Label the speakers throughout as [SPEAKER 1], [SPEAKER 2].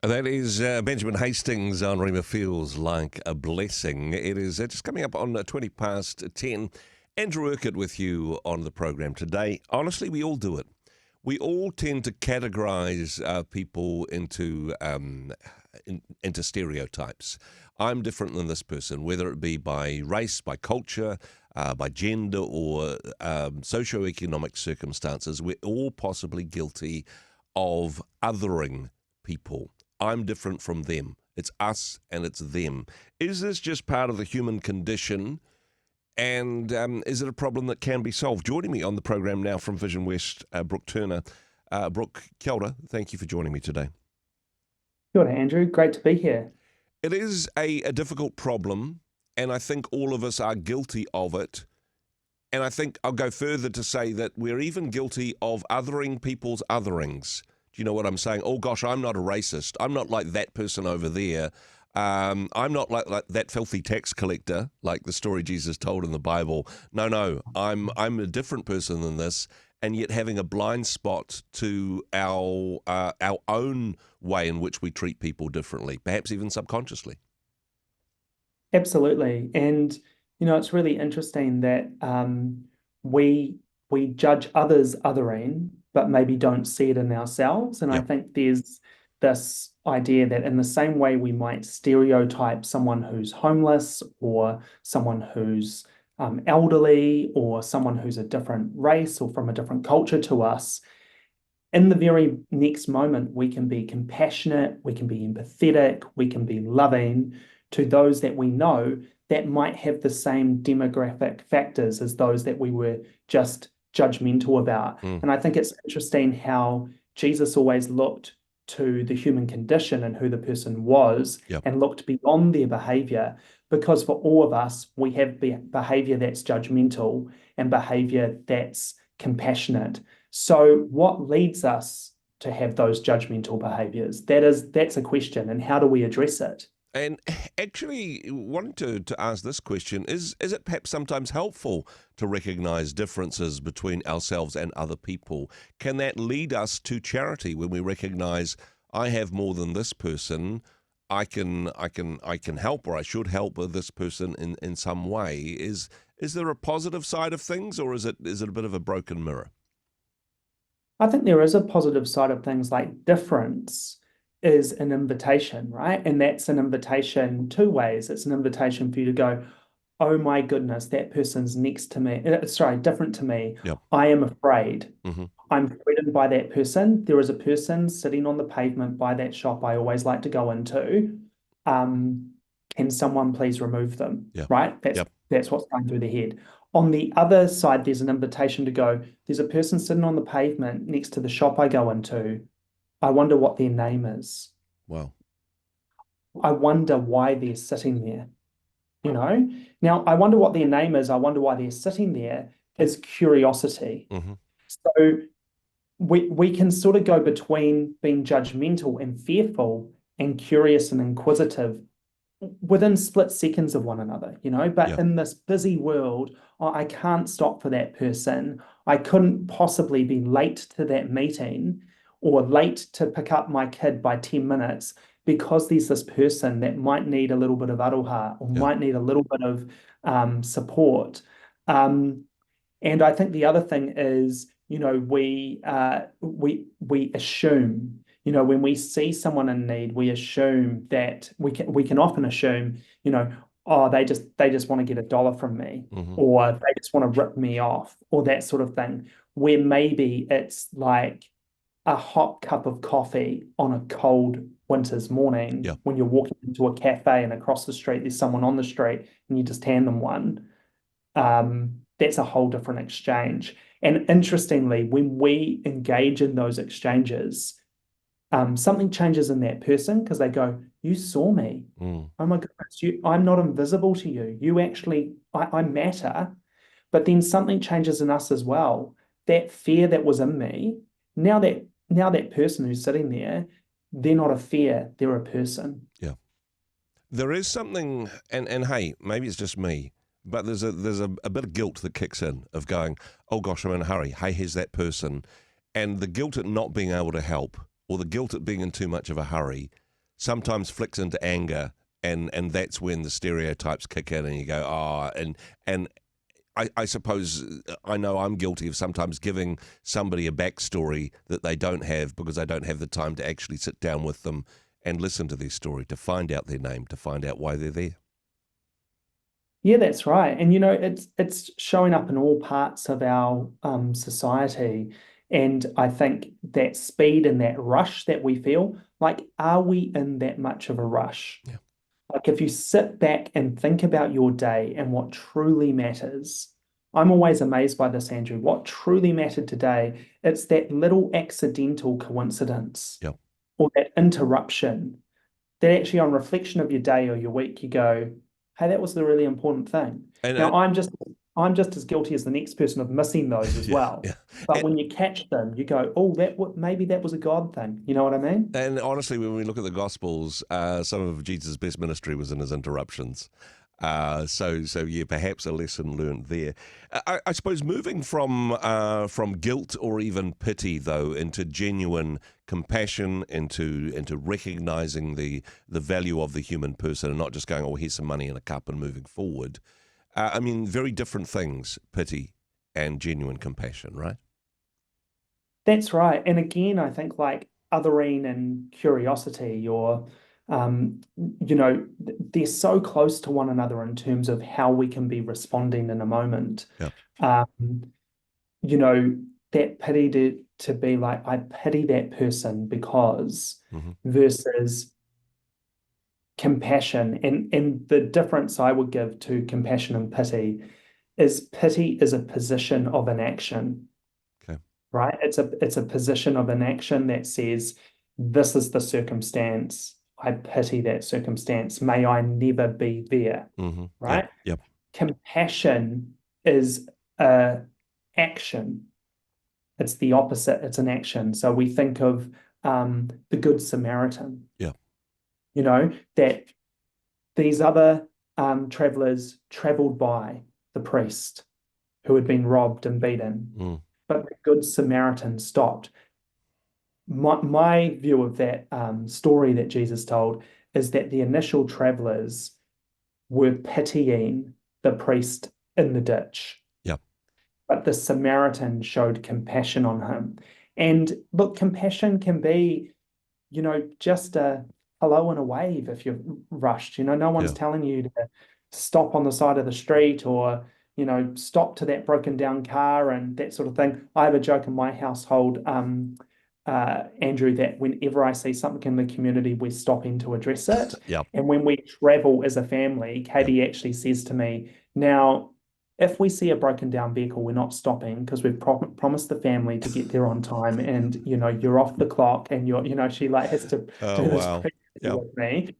[SPEAKER 1] That is Benjamin Hastings on Rhema Feels Like a Blessing. It is just coming up on 20 past 10. Andrew Urquhart with you on the program today. Honestly, we all do it. We all tend to categorize people into stereotypes. I'm different than this person, whether it be by race, by culture, by gender, or socioeconomic circumstances. We're all possibly guilty of othering people. I'm different from them. It's us and it's them. Is this just part of the human condition? And is it a problem that can be solved? Joining me on the program now from Vision West, Brook Turner. Brook, kia ora. Thank you for joining me today.
[SPEAKER 2] Kia ora, Andrew. Great to be here.
[SPEAKER 1] It is a difficult problem, and I think all of us are guilty of it. And I think I'll go further to say that we're even guilty of othering people's otherings. Do you know what I'm saying? Oh, gosh, I'm not a racist. I'm not like that person over there. I'm not like that filthy tax collector, like the story Jesus told in the Bible. No, I'm a different person than this, and yet having a blind spot to our own way in which we treat people differently, perhaps even subconsciously.
[SPEAKER 2] Absolutely. And, it's really interesting that we judge others othering, but maybe don't see it in ourselves. And I think there's this idea that in the same way we might stereotype someone who's homeless or someone who's elderly or someone who's a different race or from a different culture to us, in the very next moment, we can be compassionate, we can be empathetic, we can be loving to those that we know that might have the same demographic factors as those that we were just judgmental about. And I think it's interesting how Jesus always looked to the human condition and who the person was and looked beyond their behavior, because for all of us, we have behavior that's judgmental and behavior that's compassionate. So what leads us to have those judgmental behaviors? That's a question, and how do we address it?
[SPEAKER 1] And actually, wanted to ask this question, is it perhaps sometimes helpful to recognize differences between ourselves and other people? Can that lead us to charity when we recognize I have more than this person? I can help, or I should help this person in some way. Is there a positive side of things, or is it a bit of a broken mirror?
[SPEAKER 2] I think there is a positive side of things. Like, difference is an invitation, right? And that's an invitation two ways. It's an invitation for you to go, oh my goodness, that person's next to me. Different to me.
[SPEAKER 1] Yep.
[SPEAKER 2] I am afraid.
[SPEAKER 1] Mm-hmm.
[SPEAKER 2] I'm threatened by that person. There is a person sitting on the pavement by that shop I always like to go into. Can someone please remove them?
[SPEAKER 1] Yep.
[SPEAKER 2] Right? That's what's going through their head. On the other side, there's an invitation to go, there's a person sitting on the pavement next to the shop I go into. I wonder what their name is.
[SPEAKER 1] Wow.
[SPEAKER 2] I wonder why they're sitting there. Now, I wonder what their name is. I wonder why they're sitting there is curiosity.
[SPEAKER 1] Mm-hmm.
[SPEAKER 2] So we can sort of go between being judgmental and fearful and curious and inquisitive within split seconds of one another, but in this busy world, I can't stop for that person. I couldn't possibly be late to that meeting or late to pick up my kid by 10 minutes because there's this person that might need a little bit of aroha or might need a little bit of support. And I think the other thing is, we assume, when we see someone in need, we assume that we can often assume, oh, they just want to get $1 from me, or they just want to rip me off, or that sort of thing, where maybe it's like a hot cup of coffee on a cold winter's morning when you're walking into a cafe and across the street there's someone on the street and you just hand them one. That's a whole different exchange. And interestingly, when we engage in those exchanges, something changes in that person because they go, you saw me. Oh my goodness, I'm not invisible to you. You actually, I matter. But then something changes in us as well. That fear that was in me, now that person who's sitting there, they're not a fear, they're a person.
[SPEAKER 1] Yeah. There is something, and hey, maybe it's just me, but there's a bit of guilt that kicks in of going, oh gosh, I'm in a hurry. Hey, here's that person. And the guilt at not being able to help, or the guilt at being in too much of a hurry, sometimes flicks into anger, and that's when the stereotypes kick in, and you go, oh, and I suppose I know I'm guilty of sometimes giving somebody a backstory that they don't have because I don't have the time to actually sit down with them and listen to their story, to find out their name, to find out why they're there.
[SPEAKER 2] Yeah, that's right. And it's showing up in all parts of our society. And I think that speed and that rush that we feel, like, are we in that much of a rush?
[SPEAKER 1] Yeah.
[SPEAKER 2] Like, if you sit back and think about your day and what truly matters, I'm always amazed by this, Andrew. What truly mattered today, it's that little accidental coincidence
[SPEAKER 1] Yeah.
[SPEAKER 2] or that interruption that actually, on reflection of your day or your week, you go, hey, that was the really important thing.
[SPEAKER 1] And
[SPEAKER 2] Now, I'm just as guilty as the next person of missing those as
[SPEAKER 1] yeah,
[SPEAKER 2] well.
[SPEAKER 1] yeah.
[SPEAKER 2] But
[SPEAKER 1] And,
[SPEAKER 2] when you catch them, you go, oh, maybe that was a God thing. You know what I mean?
[SPEAKER 1] and honestly, when we look at the Gospels, some of Jesus' best ministry was in his interruptions. So yeah, perhaps a lesson learned there. I suppose moving from guilt or even pity, though, into genuine compassion, into recognizing the value of the human person, and not just going, oh, here's some money in a cup and moving forward. I mean, very different things, pity and genuine compassion, right?
[SPEAKER 2] That's right. And again, I think like othering and curiosity or they're so close to one another in terms of how we can be responding in a moment.
[SPEAKER 1] Yeah.
[SPEAKER 2] Um, you know, that pity to be like, I pity that person because
[SPEAKER 1] Hmm.
[SPEAKER 2] versus compassion. And the difference I would give to compassion and pity is a position of inaction,
[SPEAKER 1] Okay.
[SPEAKER 2] right? It's a position of inaction that says, this is the circumstance. I pity that circumstance. May I never be there,
[SPEAKER 1] Hmm. Yep.
[SPEAKER 2] right?
[SPEAKER 1] Yep.
[SPEAKER 2] Compassion is a action. It's the opposite. It's an action. So we think of the Good Samaritan,
[SPEAKER 1] Yep.
[SPEAKER 2] that these other travelers traveled by the priest who had been robbed and beaten,
[SPEAKER 1] Mm.
[SPEAKER 2] but the Good Samaritan stopped. My view of that story that Jesus told is that the initial travelers were pitying the priest in the ditch,
[SPEAKER 1] Yep.
[SPEAKER 2] but the Samaritan showed compassion on him. And look, compassion can be, just a hello and a wave if you're rushed. No one's
[SPEAKER 1] Yeah.
[SPEAKER 2] telling you to stop on the side of the street or, stop to that broken down car and that sort of thing. I have a joke in my household, Andrew, that whenever I see something in the community, we're stopping to address it.
[SPEAKER 1] Yep.
[SPEAKER 2] And when we travel as a family,
[SPEAKER 1] Yep.
[SPEAKER 2] Katie actually says to me, now, if we see a broken down vehicle, we're not stopping because we've promised the family to get there on time, and you're off the clock, and she like has to
[SPEAKER 1] Oh
[SPEAKER 2] do this
[SPEAKER 1] wow.
[SPEAKER 2] practically
[SPEAKER 1] Yep.
[SPEAKER 2] with me.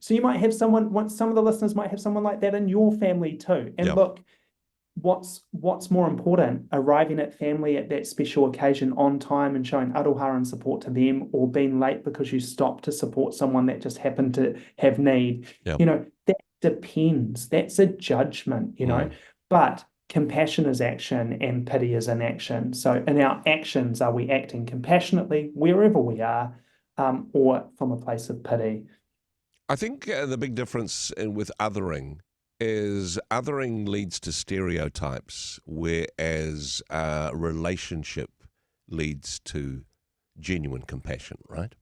[SPEAKER 2] So you might have some of the listeners might have someone like that in your family too. And
[SPEAKER 1] Yep.
[SPEAKER 2] look, what's more important, arriving at family at that special occasion on time and showing aroha and support to them, or being late because you stopped to support someone that just happened to have need?
[SPEAKER 1] Yep.
[SPEAKER 2] That depends. That's a judgment.
[SPEAKER 1] Mm.
[SPEAKER 2] But compassion is action and pity is inaction. So in our actions, are we acting compassionately wherever we are, or from a place of pity?
[SPEAKER 1] I think the big difference with othering is othering leads to stereotypes, whereas relationship leads to genuine compassion, right?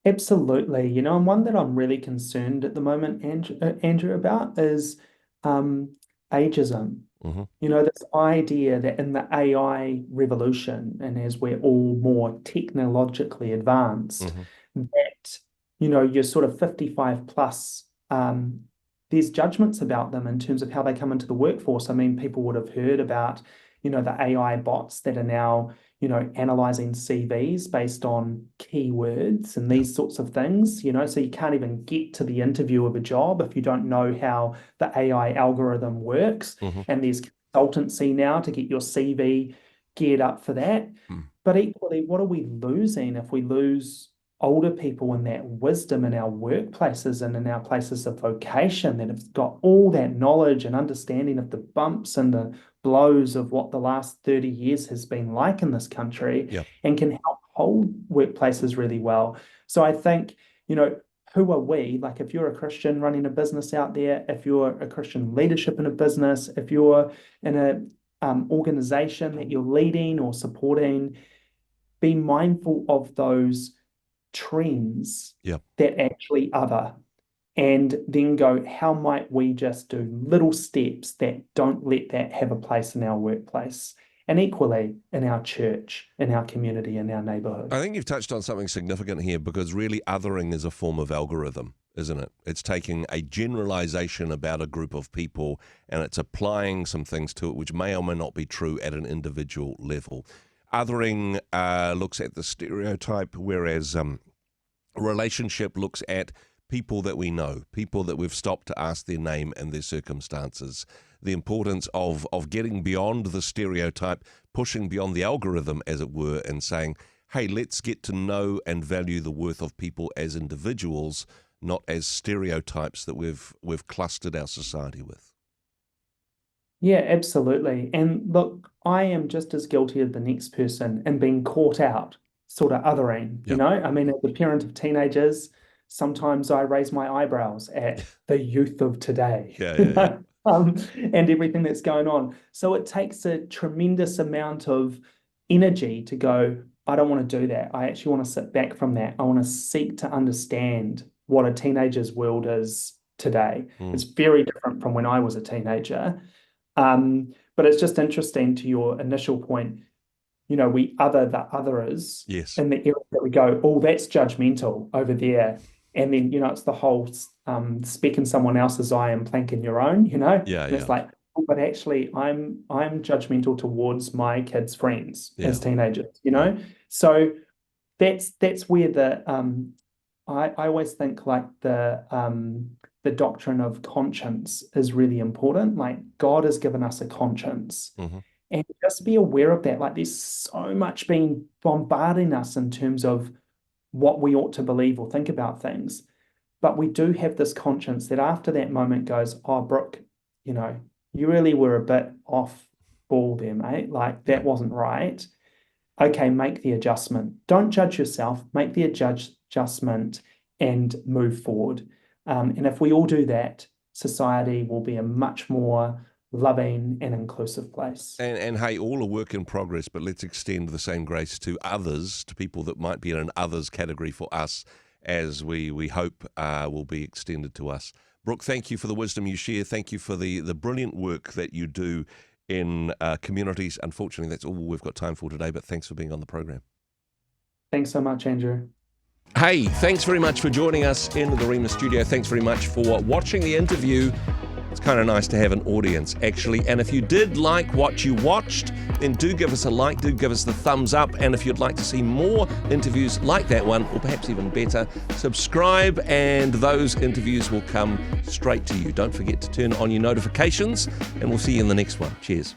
[SPEAKER 2] Absolutely. And one that I'm really concerned at the moment, Andrew, about is um, ageism.
[SPEAKER 1] Hmm.
[SPEAKER 2] This idea that in the AI revolution, and as we're all more technologically advanced,
[SPEAKER 1] Hmm.
[SPEAKER 2] that, you're sort of 55 plus, there's judgments about them in terms of how they come into the workforce. I mean, people would have heard about, the AI bots that are now, analyzing CVs based on keywords and
[SPEAKER 1] Yeah.
[SPEAKER 2] these sorts of things, so you can't even get to the interview of a job if you don't know how the AI algorithm works.
[SPEAKER 1] Hmm.
[SPEAKER 2] And there's consultancy now to get your CV geared up for that.
[SPEAKER 1] Mm.
[SPEAKER 2] But equally, what are we losing if we lose older people in that wisdom in our workplaces and in our places of vocation that have got all that knowledge and understanding of the bumps and the blows of what the last 30 years has been like in this country
[SPEAKER 1] Yeah.
[SPEAKER 2] and can help whole workplaces really well. So I think, who are we? Like if you're a Christian running a business out there, if you're a Christian leadership in a business, if you're in a organization that you're leading or supporting, be mindful of those trends that actually other, and then go, how might we just do little steps that don't let that have a place in our workplace? And equally in our church, in our community, in our neighborhood.
[SPEAKER 1] I think you've touched on something significant here, because really othering is a form of algorithm, isn't it? It's taking a generalization about a group of people and it's applying some things to it which may or may not be true at an individual level. Othering looks at the stereotype, whereas relationship looks at people that we know, people that we've stopped to ask their name and their circumstances. The importance of getting beyond the stereotype, pushing beyond the algorithm, as it were, and saying, hey, let's get to know and value the worth of people as individuals, not as stereotypes that we've clustered our society with.
[SPEAKER 2] Yeah, absolutely. And look, I am just as guilty as the next person in being caught out, sort of othering, I mean, as a parent of teenagers, sometimes I raise my eyebrows at the youth of today. And everything that's going on. So it takes a tremendous amount of energy to go, I don't want to do that. I actually want to sit back from that. I want to seek to understand what a teenager's world is today. It's very different from when I was a teenager. But it's just interesting to your initial point, we other the others in the area that we go, oh, that's judgmental over there. And then, it's the whole speck in someone else's eye and plank in your own, It's like, oh, but actually I'm judgmental towards my kids' friends as teenagers, So that's where the I always think like the doctrine of conscience is really important. Like God has given us a conscience. And just be aware of that. Like there's so much being bombarding us in terms of what we ought to believe or think about things. But we do have this conscience that after that moment goes, oh, Brook, you really were a bit off ball there, mate. Like that wasn't right. Okay, make the adjustment. Don't judge yourself. Make the adjustment and move forward. And if we all do that, society will be a much more loving and inclusive place.
[SPEAKER 1] And hey, all a work in progress, but let's extend the same grace to others, to people that might be in an others category for us, as we hope will be extended to us. Brook, thank you for the wisdom you share. Thank you for the brilliant work that you do in communities. Unfortunately, that's all we've got time for today, but thanks for being on the program.
[SPEAKER 2] Thanks so much, Andrew.
[SPEAKER 1] Hey, thanks very much for joining us in the Rhema studio. Thanks very much for watching the interview. It's kind of nice to have an audience, actually. And if you did like what you watched, then do give us a like, do give us the thumbs up. And if you'd like to see more interviews like that one, or perhaps even better, subscribe and those interviews will come straight to you. Don't forget to turn on your notifications, and we'll see you in the next one. Cheers.